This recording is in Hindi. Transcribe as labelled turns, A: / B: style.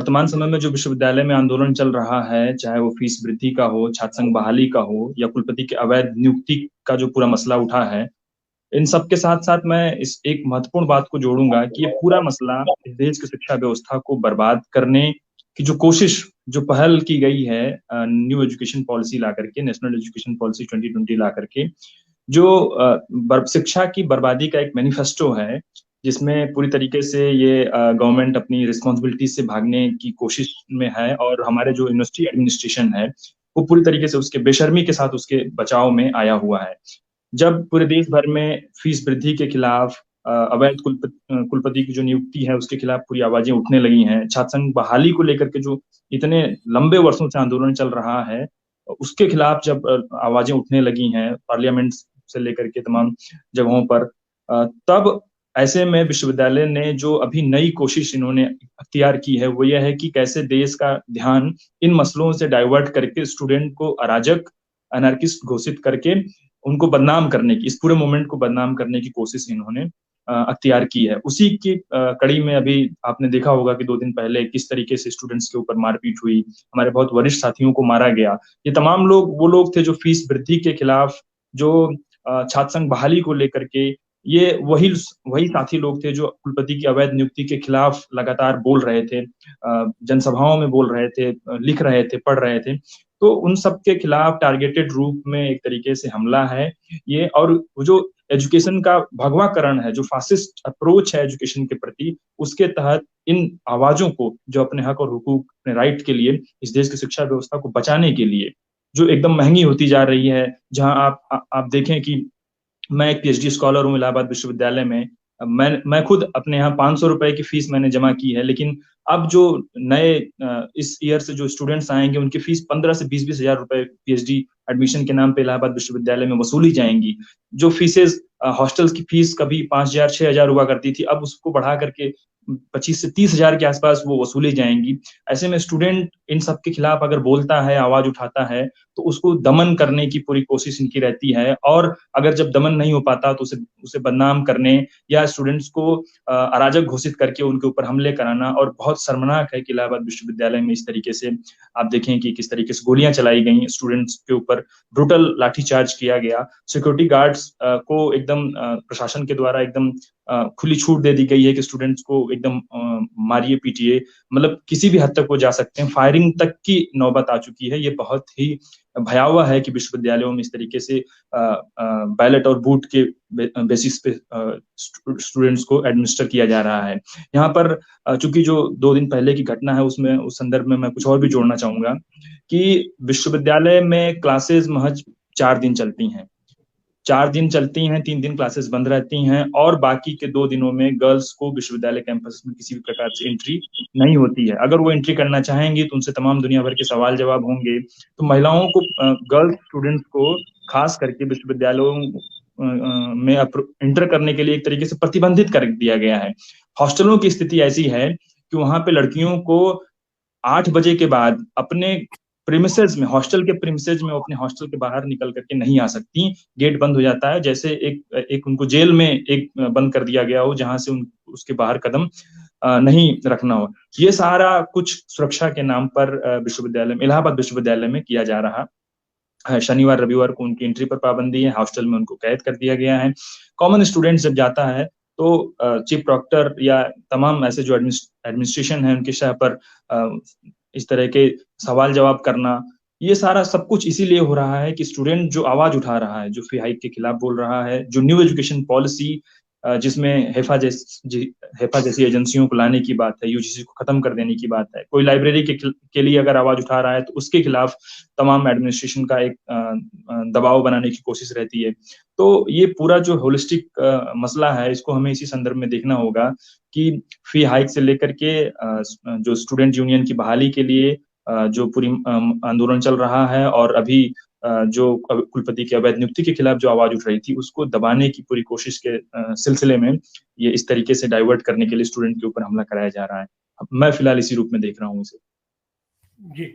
A: वर्तमान समय में जो विश्वविद्यालय में आंदोलन चल रहा है, चाहे वो फीस वृद्धि का हो, छात्र संघ बहाली का हो या कुलपति के अवैध नियुक्ति का जो पूरा मसला उठा है, इन सब के साथ-साथ मैं इस एक महत्वपूर्ण बात को जोड़ूँगा कि ये पूरा मसला इस देश की शिक्षा व्यवस्था को बर्बाद करने की जो कोशिश, जो पहल की गई है न्यू एजुकेशन पॉलिसी ला करके, नेशनल एजुकेशन पॉलिसी 2020 ला करके, जो शिक्षा की बर्बादी का एक मैनिफेस्टो है, जिसमें पूरी तरीके से ये गवर्नमेंट अपनी रिस्पॉन्सिबिलिटी से भागने की कोशिश में है और हमारे जो यूनिवर्सिटी एडमिनिस्ट्रेशन है, वो पूरी तरीके से उसके बेशर्मी के साथ उसके बचाव में आया हुआ है। जब पूरे देश भर में फीस वृद्धि के खिलाफ अवैध कुलपति की जो नियुक्ति है, उसके खिलाफ पूरी आवाज़ें उठने लगी हैं। छात्र संघ बहाली को लेकर के जो इतने लंबे वर्षों से आंदोलन चल रहा है, उसके खिलाफ जब आवाज़ें उठने लगी हैं, पार्लियामेंट से लेकर के तमाम जगहों पर तब ऐसे में विश्वविद्यालय ने जो अभी नई कोशिश इन्होंने अख्तियार की है, वो ये है कि कैसे देश का ध्यान इन मसलों से डाइवर्ट करके स्टूडेंट को अराजक, एनार्किस्ट घोषित करके उनको बदनाम करने की, इस पूरे मूवमेंट को बदनाम करने की कोशिश इन्होंने अख्तियार की है। उसी की कड़ी में अभी आपने देखा होगा कि 2 दिन पहले किस तरीके से स्टूडेंट्स के ऊपर मारपीट हुई, हमारे बहुत वरिष्ठ साथियों को मारा गया। ये तमाम लोग वो लोग थे जो फीस वृद्धि के खिलाफ, जो छात्र संघ बहाली को लेकर के, ये वही साथी लोग थे जो कुलपति की अवैध नियुक्ति के खिलाफ लगातार बोल रहे थे, जनसभाओं में बोल रहे थे, लिख रहे थे, पढ़ रहे थे। तो उन सब के खिलाफ टारगेटेड रूप में एक तरीके से हमला है ये, और वो जो एजुकेशन का भगवाकरण है, जो फासिस्ट अप्रोच है एजुकेशन के प्रति, उसके तहत इन आवाज़ों को, जो अपने हक और हुकूक, अपने राइट के लिए, इस देश की शिक्षा व्यवस्था को बचाने के लिए, जो एकदम महँगी होती जा रही है, जहाँ आप देखें कि मैं एक पीएचडी स्कॉलर हूँ इलाहाबाद विश्वविद्यालय में। मैं खुद अपने यहाँ ₹500 की फीस मैंने जमा की है, लेकिन अब जो नए इस ईयर से जो स्टूडेंट्स आएँगे, उनकी फीस 15 से 20-20 हज़ार रुपए पीएचडी एडमिशन के नाम पे इलाहाबाद विश्वविद्यालय में वसूली जाएँगी। जो फीसेज़ हॉस्टल्स की फीस कभी 5,000 6,000 हुआ करती थी, अब उसको बढ़ा करके 25 से 30 हज़ार के आस-पास वो वसूली जाएँगी। ऐसे में स्टूडेंट इन सब के खिलाफ अगर बोलता है, आवाज़ उठाता है, तो उसको दमन करने की पूरी कोशिश इनकी रहती है, और अगर जब दमन नहीं हो पाता तो उसे उसे बदनाम करने या स्टूडेंट्स को अराजक घोषित करके उनके ऊपर हमले कराना। और बहुत शर्मनाक है कि इलाहाबाद विश्वविद्यालय में इस तरीके से आप देखें कि किस तरीके से गोलियां चलाई गई, स्टूडेंट्स के ऊपर ब्रूटल लाठीचार्ज किया गया। सिक्योरिटी गार्ड्स को एकदम प्रशासन के द्वारा एकदम खुली छूट दे दी गई है कि स्टूडेंट्स को एकदम मारिए पीटिए, मतलब किसी भी हद तक वो जा सकते हैं, फायरिंग तक की नौबत आ चुकी है। ये बहुत ही भयावह है कि विश्वविद्यालयों में इस तरीके से बैलेट और बूट के बेसिस पे स्टूडेंट्स को एडमिनिस्टर किया जा रहा है। यहाँ पर चूंकि जो 2 दिन पहले की घटना है, उसमें उस संदर्भ में मैं कुछ और भी जोड़ना चाहूंगा कि विश्वविद्यालय में क्लासेस महज 4 दिन चलती हैं। 4 दिन चलती हैं, 3 दिन क्लासेस बंद रहती हैं, और बाकी के 2 दिनों में गर्ल्स को विश्वविद्यालय कैंपस में किसी भी प्रकार से एंट्री नहीं होती है। अगर वो एंट्री करना चाहेंगी तो उनसे तमाम दुनिया भर के सवाल जवाब होंगे। तो महिलाओं को, गर्ल्स स्टूडेंट्स को खास करके विश्वविद्यालयों में एंटर करने के लिए एक तरीके से प्रतिबंधित कर दिया गया है। हॉस्टलों की स्थिति ऐसी है कि वहां पे लड़कियों को 8 बजे के बाद अपने प्रीमिसेस में, हॉस्टल के प्रीमिसेस में, अपने हॉस्टल के बाहर निकल करके नहीं आ सकती। गेट बंद हो जाता है, जैसे एक उनको जेल में एक बंद कर दिया गया हो, जहां से उसके बाहर कदम नहीं रखना हो। ये सारा कुछ सुरक्षा के नाम पर विश्वविद्यालय में, इलाहाबाद विश्वविद्यालय में किया जा रहा है। शनिवार रविवार को उनकी एंट्री पर पाबंदी है, हॉस्टल में उनको कैद कर दिया गया है। कॉमन स्टूडेंट जब जाता है तो चीफ प्रॉक्टर या तमाम ऐसे जो एडमिनिस्ट्रेशन है, उनके शाह पर इस तरह के सवाल जवाब करना, ये सारा सब कुछ इसीलिए हो रहा है कि स्टूडेंट जो आवाज उठा रहा है, जो फी हाइक के खिलाफ बोल रहा है, जो न्यू एजुकेशन पॉलिसी जिसमें हेफा जैसी एजेंसियों को लाने की बात है, यूजीसी को खत्म कर देने की बात है, कोई लाइब्रेरी के लिए अगर आवाज उठा रहा है तो उसके खिलाफ तमाम एडमिनिस्ट्रेशन का एक दबाव बनाने की कोशिश रहती है। तो ये पूरा जो होलिस्टिक मसला है, इसको हमें इसी संदर्भ में देखना होगा कि फी हाइक से लेकर के जो स्टूडेंट यूनियन की बहाली के लिए जो पूरी आंदोलन चल रहा है, और अभी जो कुलपति की अवैध नियुक्ति के खिलाफ जो आवाज उठ रही थी, उसको दबाने की पूरी कोशिश के सिलसिले में ये इस तरीके से डाइवर्ट करने के लिए स्टूडेंट के ऊपर हमला कराया जा रहा है। मैं फिलहाल इसी रूप में देख रहा हूँ इसे।
B: जी।